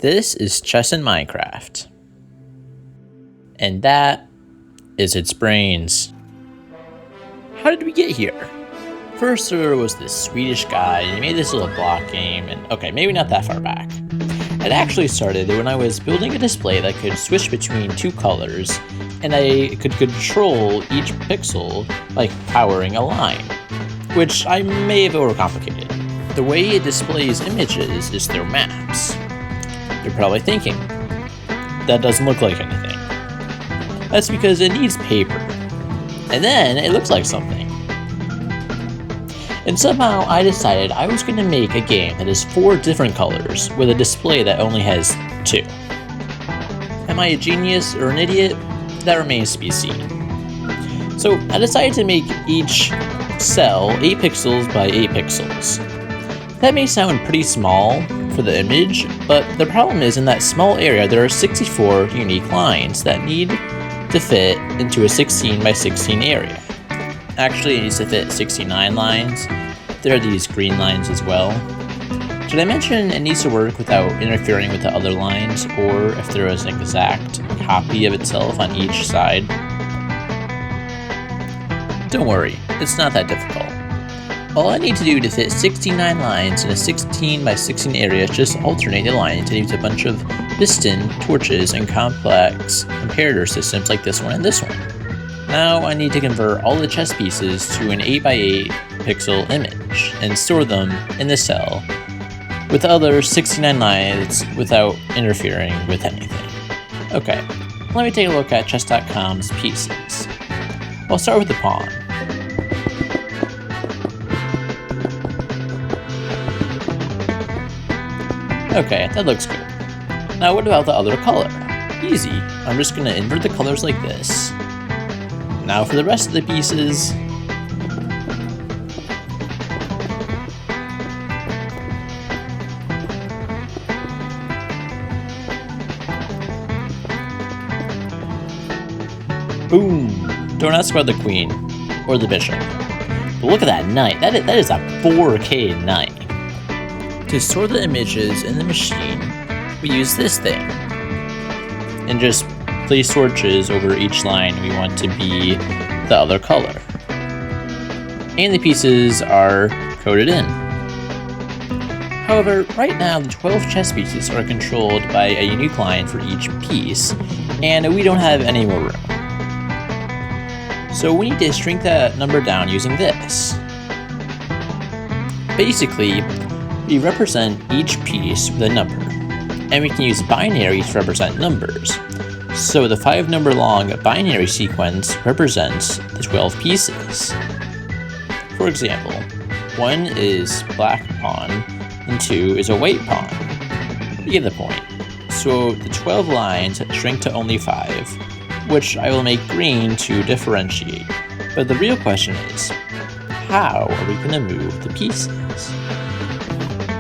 This is chess in Minecraft. And that is its brains. How did we get here? First, there was this Swedish guy, and he made this little block game, and okay, maybe not that far back. It actually started when I was building a display that could switch between two colors, and I could control each pixel by powering a line, which I may have overcomplicated. The way it displays images is through maps. You're probably thinking, that doesn't look like anything. That's because it needs paper, and then it looks like something. And somehow I decided I was going to make a game that is 4 different colors with a display that only has 2. Am I a genius or an idiot? That remains to be seen. So I decided to make each cell 8 pixels by 8 pixels. That may sound pretty small for the image, but the problem is in that small area there are 64 unique lines that need to fit into a 16 by 16 area. Actually, it needs to fit 69 lines. There are these green lines as well. Did I mention it needs to work without interfering with the other lines, or if there is an exact copy of itself on each side? Don't worry, it's not that difficult. All I need to do to fit 69 lines in a 16 by 16 area is just alternate the lines and use a bunch of piston, torches, and complex comparator systems like this one and this one. Now I need to convert all the chess pieces to an 8 by 8 pixel image and store them in the cell with the other 69 lines without interfering with anything. Okay, let me take a look at chess.com's pieces. I'll start with the pawn. Okay, that looks good. Now what about the other color? Easy, I'm just going to invert the colors like this. Now for the rest of the pieces. Boom! Don't ask about the queen or the bishop. But look at that knight. That is a 4K knight. To store the images in the machine, we use this thing. And just place torches over each line we want to be the other color. And the pieces are coded in. However, right now the 12 chess pieces are controlled by a unique line for each piece, and we don't have any more room. So we need to shrink that number down using this. Basically, we represent each piece with a number, and we can use binaries to represent numbers. So the 5 number long binary sequence represents the 12 pieces. For example, 1 is black pawn and 2 is a white pawn. You get the point. So the 12 lines shrink to only 5, which I will make green to differentiate. But the real question is, how are we going to move the pieces?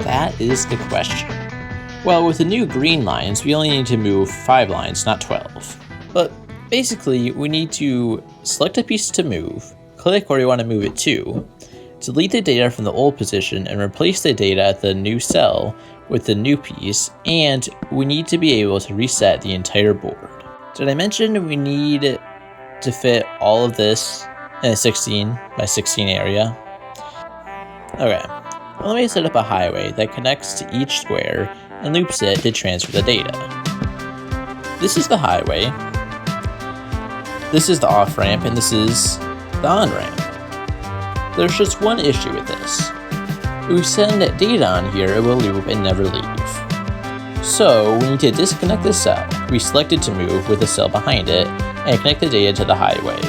That is the question. Well, with the new green lines, we only need to move 5 lines, not 12. But basically, we need to select a piece to move, click where we want to move it to, delete the data from the old position and replace the data at the new cell with the new piece, and we need to be able to reset the entire board. Did I mention we need to fit all of this in a 16 by 16 area? Okay, well, let me set up a highway that connects to each square and loops it to transfer the data. This is the highway, this is the off-ramp, and this is the on-ramp. There's just one issue with this. If we send data on here, it will loop and never leave. So we need to disconnect the cell we selected to move with the cell behind it and connect the data to the highway.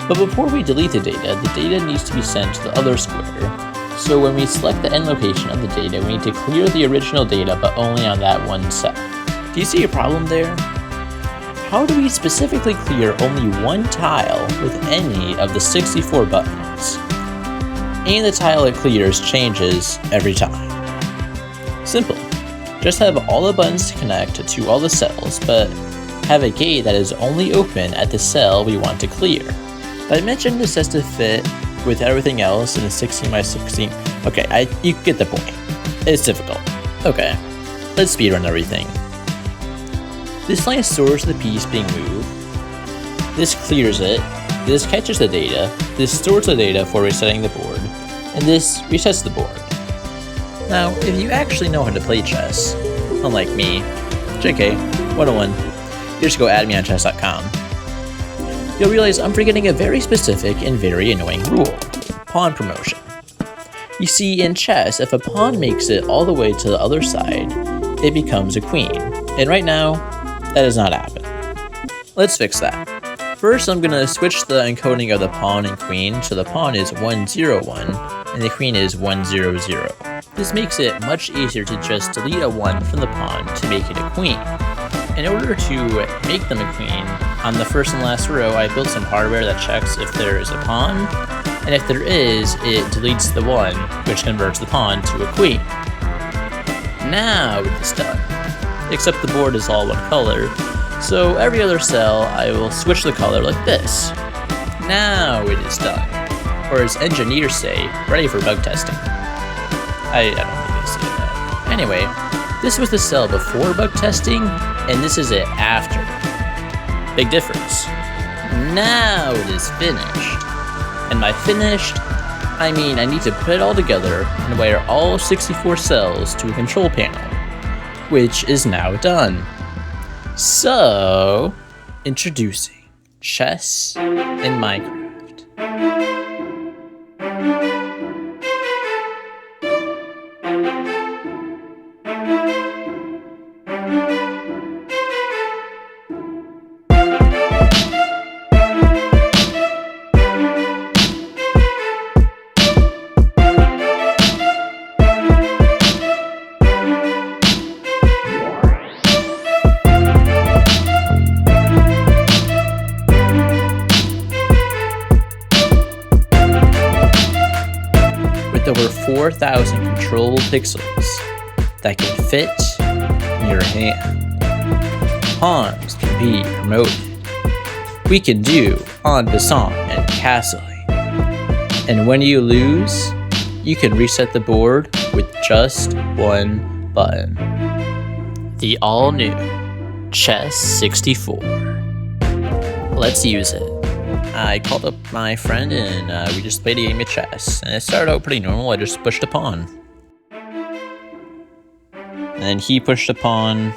But before we delete the data needs to be sent to the other square. So when we select the end location of the data, we need to clear the original data, but only on that one cell. Do you see a problem there? How do we specifically clear only one tile with any of the 64 buttons? And the tile it clears changes every time. Simple. Just have all the buttons to connect to all the cells, but have a gate that is only open at the cell we want to clear. But I mentioned this has to fit with everything else in the 16 by 16. Okay, you get the point. It's difficult. Okay, Let's speedrun everything. This line stores the piece being moved. This clears it. This catches the data. This stores the data for resetting the board. And this resets the board. Now, if you actually know how to play chess, unlike me, JK, 101, you just go add me on chess.com. You'll realize I'm forgetting a very specific and very annoying rule: pawn promotion. You see, in chess, if a pawn makes it all the way to the other side, it becomes a queen. And right now, that does not happen. Let's fix that. First, I'm gonna switch the encoding of the pawn and queen so the pawn is 101 and the queen is 100. This makes it much easier to just delete a 1 from the pawn to make it a queen. In order to make them a queen, on the first and last row, I built some hardware that checks if there is a pawn, and if there is, it deletes the 1, which converts the pawn to a queen. Now it is done. Except the board is all one color, so every other cell I will switch the color like this. Now it is done. Or as engineers say, ready for bug testing. I don't really say that. Anyway, this was the cell before bug testing, and this is it after. Big difference. Now it is finished. And by finished, I mean I need to put it all together and wire all 64 cells to a control panel, which is now done. So, introducing chess in Minecraft. Over 4,000 controllable pixels that can fit in your hand. Pawns can be promoted. We can do en passant and castling. And when you lose, you can reset the board with just one button. The all-new Chess 64. Let's use it. I called up my friend and we just played a game of chess. And it started out pretty normal. I just pushed a pawn. And then he pushed a pawn.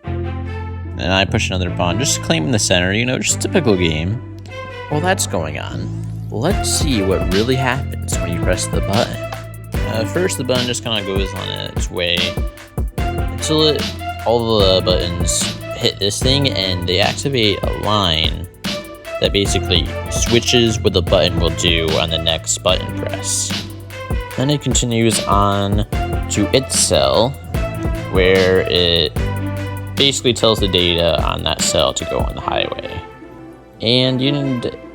And I pushed another pawn. Just claiming the center, you know, just a typical game. While that's going on, let's see what really happens when you press the button. First, the button just kind of goes on its way until all the buttons hit this thing and they activate a line that basically switches what the button will do on the next button press. Then it continues on to its cell, where it basically tells the data on that cell to go on the highway. And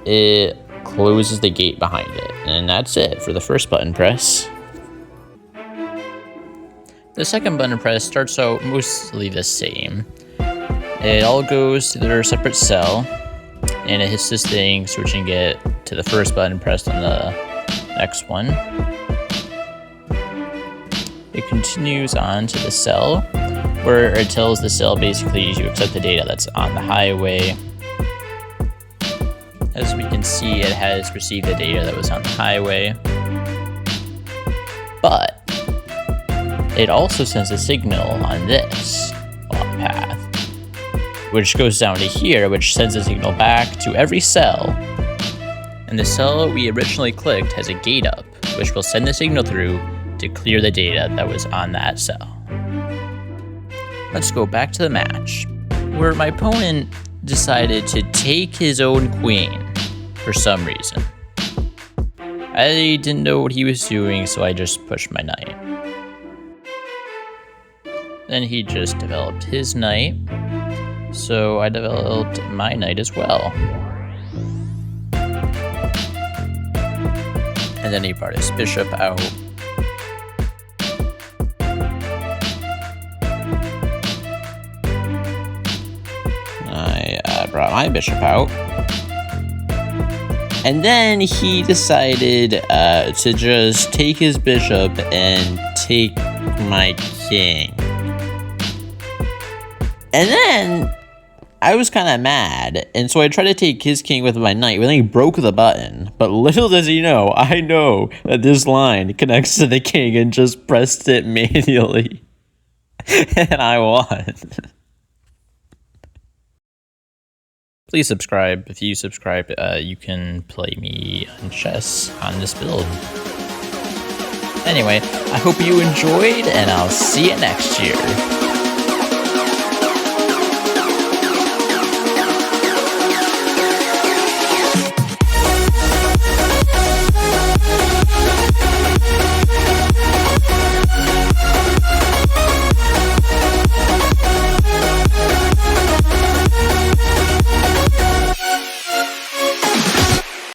it closes the gate behind it. And that's it for the first button press. The second button press starts out mostly the same. It all goes to their separate cell, and it hits this thing, switching it to the first button pressed on the next one. It continues on to the cell, where it tells the cell basically to accept the data that's on the highway. As we can see, it has received the data that was on the highway. But it also sends a signal on this path, which goes down to here, which sends a signal back to every cell. And the cell we originally clicked has a gate up, which will send the signal through to clear the data that was on that cell. Let's go back to the match, where my opponent decided to take his own queen for some reason. I didn't know what he was doing, so I just pushed my knight. Then he just developed his knight, so I developed my knight as well. And then he brought his bishop out. I brought my bishop out. And then he decided to just take his bishop and take my king. And then I was kind of mad, and so I tried to take his king with my knight, but then he broke the button. But little does he know, I know that this line connects to the king and just pressed it manually. And I won. Please subscribe. If you subscribe, you can play me on chess on this build. Anyway, I hope you enjoyed, and I'll see you next year.